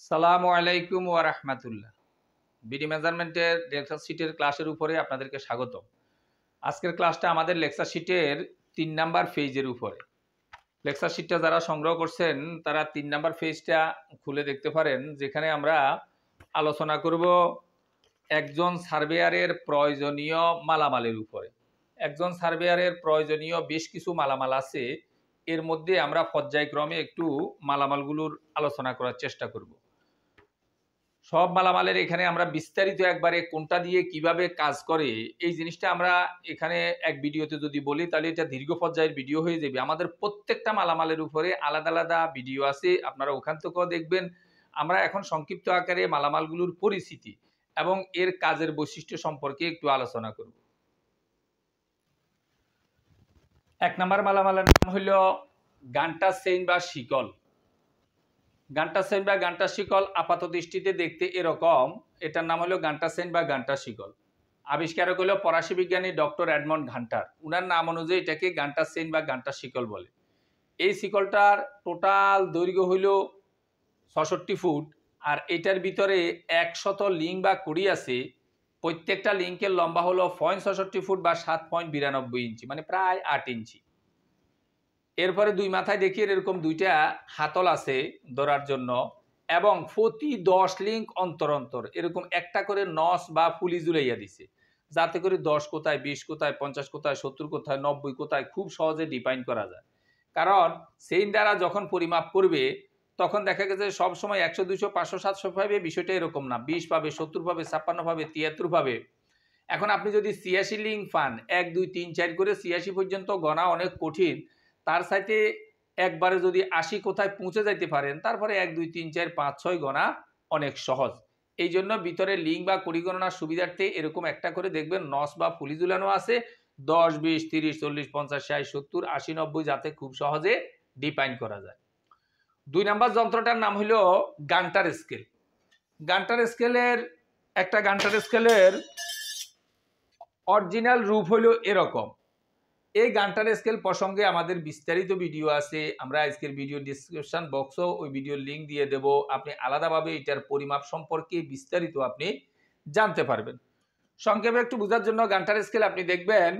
সালামু আলাইকুম ওয়া রাহমাতুল্লাহ। বিডি মেজারমেন্টের লেকচার শিটের ক্লাসের উপরে আপনাদেরকে স্বাগত। আজকের ক্লাসটা আমাদের লেকচার শিটের ৩ নাম্বার পেজের উপরে। লেকচার শিটটা যারা সংগ্রহ করছেন তারা ৩ নাম্বার পেজটা খুলে দেখতে পারেন, যেখানে আমরা আলোচনা করব একজন সার্ভেয়ারের প্রয়োজনীয় মালামালের উপরে। একজন সার্ভেয়ারের প্রয়োজনীয় বেশ কিছু মালামাল আছে, এর মধ্যে আমরা পর্যায়ক্রমে একটু মালামালগুলোর আলোচনা করার চেষ্টা করব। সব মালামালের এখানে আমরা বিস্তারিত একবারে কোনটা দিয়ে কিভাবে কাজ করে এই জিনিসটা আমরা এখানে এক ভিডিওতে যদি বলি তাহলে এটা দীর্ঘ পর্যায়ের ভিডিও হয়ে যাবে। আমাদের প্রত্যেকটা মালামালের উপরে আলাদা আলাদা ভিডিও আছে, আপনারা ওখান থেকেও দেখবেন। আমরা এখন সংক্ষিপ্ত আকারে মালামালগুলোর পরিস্থিতি এবং এর কাজের বৈশিষ্ট্য সম্পর্কে একটু আলোচনা করব। ১ নম্বর মালামালের নাম হলো গান্টা চেইন বা শিকল। গান্টা চেইন বা গান্টা শিকল আপাত দৃষ্টিতে দেখতে এরকম। এটার নাম হলো গান্টা চেইন বা গান্টা শিকল। আবিষ্কারক হলো ফরাসি বিজ্ঞানী ডক্টর এডমন্ড ঘান্টার। উনার নাম অনুযায়ী এটাকে গান্টা চেইন বা গান্টা শিকল বলে। এই শিকলটার টোটাল দৈর্ঘ্য হইল ৬৬ ফুট, আর এটার ভিতরে ১০০ লিঙ্ক বা কড়ি আছে। প্রত্যেকটা লিঙ্কের লম্বা হলো ৬৬ ফুট বা ৭.৯২ ইঞ্চি, মানে প্রায় ৮ ইঞ্চি। এরপরে দুই মাথায় দেখিয়ে এরকম দুইটা হাতল আছে ধরার জন্য, এবং প্রতি ১০ লিঙ্ক অন্তর অন্তর এরকম একটা করে নস বা পুলি ঝুলাইয়া দিছে, যাতে করে ১০ কোথায়, ২০ কোথায়, ৫০ কোথায়, ৭০ কোথায়, ৯০ কোথায় খুব সহজে ডিফাইন করা যায়। কারণ সেইন দ্বারা যখন পরিমাপ করবে তখন দেখা গেছে সবসময় ১০০, ২০০, ৫০০, ৭০০ পাবে, বিষয়টা এরকম না। ২০ পাবে, ৭০ পাবে, ৫৬ পাবে, ৭৩ পাবে। এখন আপনি যদি ৮৬ লিঙ্ক পান, ১, ২, ৩, ৪ করে ৮৬ পর্যন্ত গণা অনেক কঠিন। তার সাথে একবারে যদি ৮০ কোথায় পৌঁছে যাইতে পারেন, তারপরে ১, ২, ৩, ৪, ৫, ৬ গণা অনেক সহজ। এই জন্য ভিতরে লিঙ্ক বা কড়ি গণনার সুবিধার্থে এরকম একটা করে দেখবেন নস বা ফুলি ঝুলানো আছে, ১০, ২০, ৩০, ৪০, ৫০, ৬০, ৭০, ৮০, ৯০, যাতে খুব সহজে ডিফাইন করা যায়। ২ নাম্বার যন্ত্রটার নাম হলো গান্টার স্কেল। গান্টার স্কেলের গান্টার স্কেলের অরিজিনাল রূপ হলো এরকম। এই গান্টার স্কেল প্রসঙ্গে আমাদের বিস্তারিত ভিডিও আছে, আমরা আজকের ভিডিও ডিসক্রিপশন বক্সও ওই ভিডিওর লিঙ্ক দিয়ে দেব। আপনি আলাদাভাবে এটার পরিমাপ সম্পর্কে বিস্তারিত আপনি জানতে পারবেন। সংক্ষেপে একটু বোঝার জন্য গান্টার স্কেল আপনি দেখবেন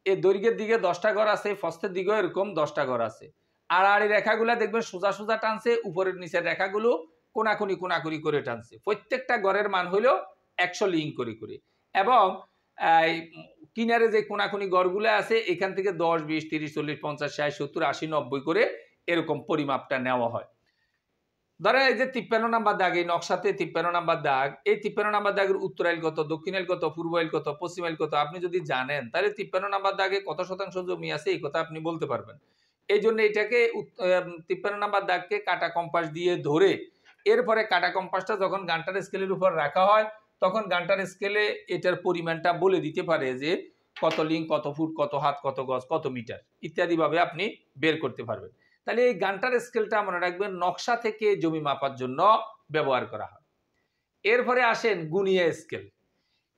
এই দৈর্ঘ্যের দিকে 10টা ঘর আছে, ফস্তের দিকেও এরকম 10টা ঘর আছে। আড়াআড়ি রেখাগুলো দেখবেন সোজা সোজা টানছে, উপরের নিচের রেখাগুলো কোনাকুনি কোনাকুনি করে টানছে। প্রত্যেকটা ঘরের মান হলো 100 লিঙ্ক করে করে, এবং কিনারে যে কোনাকুনি গড়গুলো আছে এখান থেকে ১০, ২০, ৩০, ৪০, ৫০, ৬০, ৭০, ৮০, ৯০ করে এরকম পরিমাপটা নেওয়া হয়। ধরেন এই যে ৫৩ নাম্বার দাগ, এই নকশাতে ৫৩ নাম্বার দাগ, এই ৫৩ নাম্বার দাগের উত্তর আইল কত, দক্ষিণ আইল কত, পূর্ব আইল কত, পশ্চিম আইল কত আপনি যদি জানেন, তাহলে ৫৩ নাম্বার দাগে কত শতাংশ জমি আছে এই কথা আপনি বলতে পারবেন। এই জন্য এটাকে ৫৩ নাম্বার দাগকে কাটা কম্পাস দিয়ে ধরে এরপরে কাটা কম্পাসটা যখন গান্টার স্কেলের উপর রাখা হয় তখন গান্টার স্কেলে এটার পরিমাণটা বলে দিতে পারে যে কত লিঙ্ক, কত ফুট, কত হাত, কত গজ, কত মিটার ইত্যাদি ভাবে আপনি বের করতে পারবেন। তাহলে এই গান্টার স্কেলটা মনে রাখবেন নকশা থেকে জমি মাপার জন্য ব্যবহার করা হয়। এরপরে আসেন গুনিয়া স্কেল।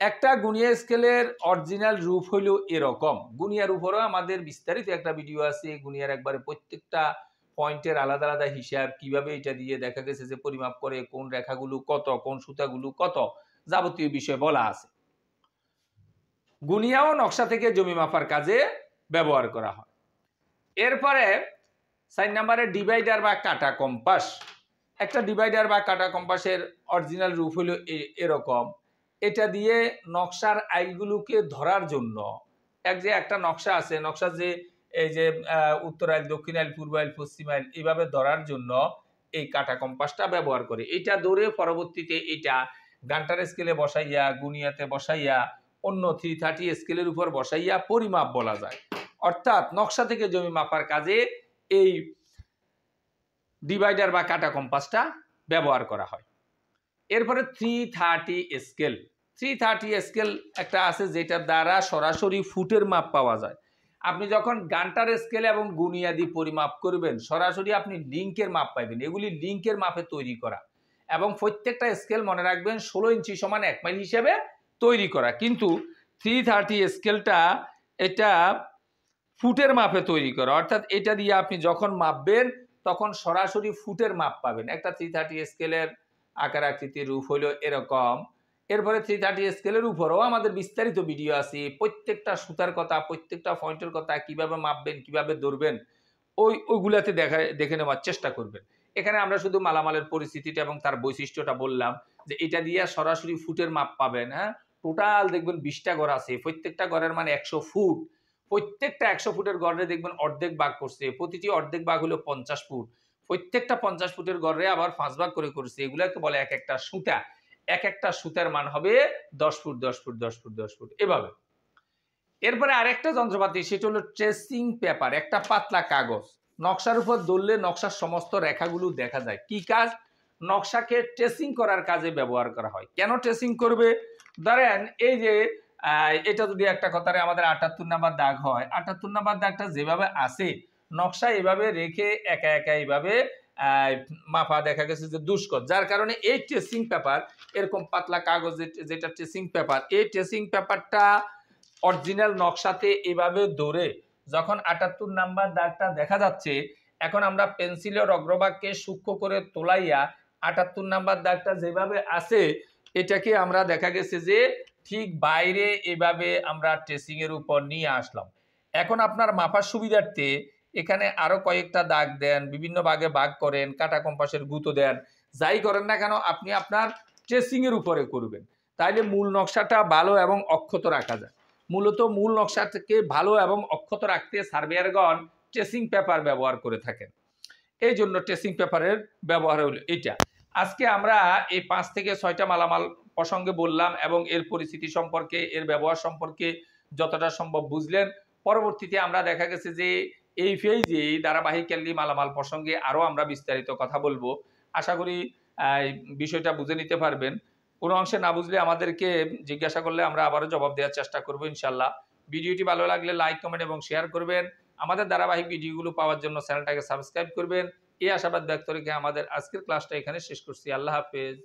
একটা গুনিয়া স্কেলের অরিজিনাল রূপ হইল এরকম। গুনিয়ার উপরেও আমাদের বিস্তারিত একটা ভিডিও আছে। গুনিয়ার একবারে প্রত্যেকটা পয়েন্টের আলাদা আলাদা হিসাব, কিভাবে এটা দিয়ে দেখা গেছে যে পরিমাপ করে কোন রেখাগুলো কত, কোন সুতাগুলো কত, যাবতীয় বিষয় বলা আছে। গুনিয়াও নকশা থেকে জমি মাপার কাজে ব্যবহার করা হয়। এরপরে ৪ নম্বরে ডিভাইডার বা কাটা কম্পাস। একটা ডিভাইডার বা কাটা কম্পাসের অরিজিনাল রূপ হলো এরকম। এটা দিয়ে নকশার আইলগুলোকে ধরার জন্য একটা নকশা আছে, নকশা যে এই যে উত্তর আইল, দক্ষিণ আইল, পূর্ব আইল, পশ্চিম আইল এইভাবে ধরার জন্য এই কাটা কম্পাসটা ব্যবহার করে। এটা ধরে পরবর্তীতে এটা গান্টার স্কেলে বসাইয়া, গুনিয়াতে বসাইয়া, অন্য 330 স্কেলের উপর বসাইয়া পরিমাপ বলা যায়। অর্থাৎ নকশা থেকে জমি মাপার কাজে এই ডিভাইডার বা কাটা কম্পাসটা ব্যবহার করা হয়। এরপরে 330 স্কেল। 330 স্কেল একটা আছে যেটার দ্বারা সরাসরি ফুটের মাপ পাওয়া যায়। আপনি যখন গান্টার স্কেল এবং গুনিয়াদি পরিমাপ করবেন সরাসরি আপনি লিঙ্কের মাপ পাইবেন। এগুলি লিঙ্কের মাপে তৈরি করা, এবং প্রত্যেকটা স্কেল মনে রাখবেন 16 ইঞ্চি সমান 1 মাইল হিসেবে তৈরি করা। কিন্তু 330 স্কেলটা এটা ফুটের মাপে তৈরি করা, অর্থাৎ এটা দিয়ে আপনি যখন মাপবেন তখন সরাসরি ফুটের মাপ পাবেন। একটা 330 স্কেলের আকার আকৃতির রূপ হইল এরকম। এরপরে 330 স্কেলের উপরেও আমাদের বিস্তারিত ভিডিও আছে, প্রত্যেকটা সুতার কথা, প্রত্যেকটা পয়েন্টের কথা, কিভাবে মাপবেন, কিভাবে ধরবেন, ওইগুলাতে দেখে নেওয়ার চেষ্টা করবেন। এখানে আমরা শুধু মালামালের পরিস্থিতিটা এবং তার বৈশিষ্ট্যটা বললাম যে এটা দিয়ে সরাসরি ফুটের মাপ পাবেন। হ্যাঁ, টোটাল দেখবেন 20টা ঘর আছে, প্রত্যেকটা ঘরের মানে 100 ফুট। প্রত্যেকটা 100 ফুটের ঘরে দেখবেন অর্ধেক ভাগ করছে, প্রতিটি অর্ধেক ভাগ হলো 50 ফুট। প্রত্যেকটা 50 ফুটের ঘরে আবার 5 ভাগ করে করছে। এগুলাকে বলে এক একটা সুতা। এক একটা সুতার মান হবে 10 ফুট, 10 ফুট, 10 ফুট, 10 ফুট এভাবে। এরপরে আরেকটা যন্ত্রপাতি, সেটা হলো ট্রেসিং পেপার, একটা পাতলা কাগজ। নকশার উপর ধরলে নকশার সমস্ত রেখাগুলো দেখা যায়। কি কাজ? নকশাকে ট্রেসিং করার কাজে ব্যবহার করা হয়। কেন ট্রেসিং করবে? ধরেন এই যে এটা যদি একটা কথারে আমাদের 78 নাম্বার দাগ হয়, 78 নাম্বার দাগটা যেভাবে আছে নকশা এভাবে রেখে একা একা এইভাবে মাপা দেখা গেছে যে দুষ্কর, যার কারণে এই ট্রেসিং পেপার, এরকম পাতলা কাগজ যেটা ট্রেসিং পেপার, এই ট্রেসিং পেপারটা অরিজিনাল নকশাতে এভাবে ধরে যখন 78 নাম্বার দাগটা দেখা যাচ্ছে, এখন আমরা পেন্সিলের অগ্রভাগকে সূক্ষ্ম করে তোলাইয়া 78 নাম্বার দাগটা যেভাবে আছে এটাকে আমরা দেখা গেছে যে ঠিক বাইরে এভাবে আমরা ট্রেসিং এর উপর নিয়ে আসলাম। এখন আপনার মাপার সুবিধার্থে এখানে আরো কয়েকটা দাগ দেন, বিভিন্ন ভাগে ভাগ করেন, কাটা কম্পাসের গুঁতো দেন, যাই করেন না কেন আপনি আপনার ট্রেসিং এর উপরে করবেন, তাইলে মূল নকশাটা ভালো এবং অক্ষত রাখা যায়। মূলত মূল নকশাকে ভালো এবং অক্ষত রাখতে সার্ভেয়ারগণ ট্রেসিং পেপার ব্যবহার করে থাকেন। এই জন্য ট্রেসিং পেপারের ব্যবহার হলো এটা। আজকে আমরা এই 5 থেকে 6টা মালামাল প্রসঙ্গে বললাম এবং এর পরিস্থিতি সম্পর্কে, এর ব্যবহার সম্পর্কে যতটা সম্ভব বুঝলেন। পরবর্তীতে আমরা দেখা গেছে যে এই পেজে ধারাবাহিকলি মালামাল প্রসঙ্গে আরও আমরা বিস্তারিত কথা বলবো। আশা করি বিষয়টা বুঝে নিতে পারবেন। কোনো অংশে না বুঝলে আমাদেরকে জিজ্ঞাসা করলে আমরা আবারও জবাব দেওয়ার চেষ্টা করবো ইনশাল্লাহ। ভিডিওটি ভালো লাগলে লাইক, কমেন্ট এবং শেয়ার করবেন। আমাদের ধারাবাহিক ভিডিওগুলো পাওয়ার জন্য চ্যানেলটাকে সাবস্ক্রাইব করবেন। এই আশাবাদ ব্যক্ত রেখে আমাদের আজকের ক্লাসটা এখানে শেষ করছি। আল্লাহ হাফেজ।